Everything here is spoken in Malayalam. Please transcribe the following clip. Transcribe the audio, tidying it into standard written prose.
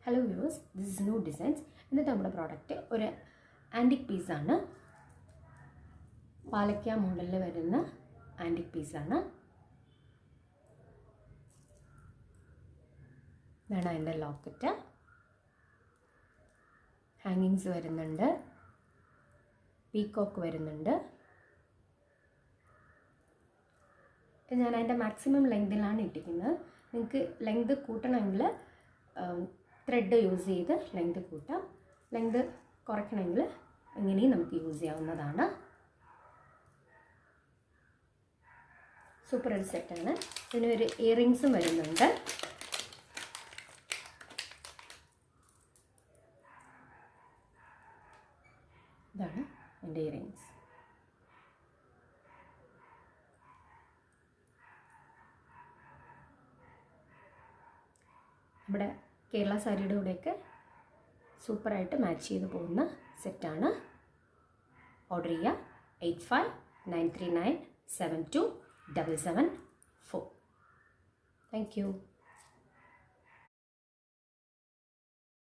Hello viewers, this is new designs. ഇന്നത്തെ നമ്മുടെ പ്രോഡക്റ്റ് ഒരു ആൻറ്റിക് പീസാണ്. പാലക്ക മോഡലിൽ വരുന്ന ആൻറ്റിക് പീസാണ്. ഇതാണ് അതിൻ്റെ ലോക്കറ്റ്. ഹാങ്ങിങ്സ് വരുന്നുണ്ട്, പീകോക്ക് വരുന്നുണ്ട്. ഞാൻ അതിൻ്റെ മാക്സിമം ലെങ്തിലാണ് ഇട്ടിരിക്കുന്നത്. നിങ്ങൾക്ക് ലെങ്ത് കൂട്ടണമെങ്കിൽ ത്രെഡ് യൂസ് ചെയ്ത് ലെങ്ത് കൂട്ടാം. ലെങ്ത് കുറയ്ക്കണമെങ്കിൽ ഇങ്ങനെയും നമുക്ക് യൂസ് ചെയ്യാവുന്നതാണ്. സൂപ്പർ ഒരു സെറ്റാണ്. ഇതിന് ഒരു ഇയറിങ്സും വരുന്നുണ്ട്. ഇതാണ് എൻ്റെ ഇയറിങ്സ്. നമ്മുടെ കേരള സാരിയുടെ കൂടെയൊക്കെ സൂപ്പറായിട്ട് മാച്ച് ചെയ്ത് പോകുന്ന സെറ്റാണ്. ഓർഡർ ചെയ്യുക. 8593972774. Thank you.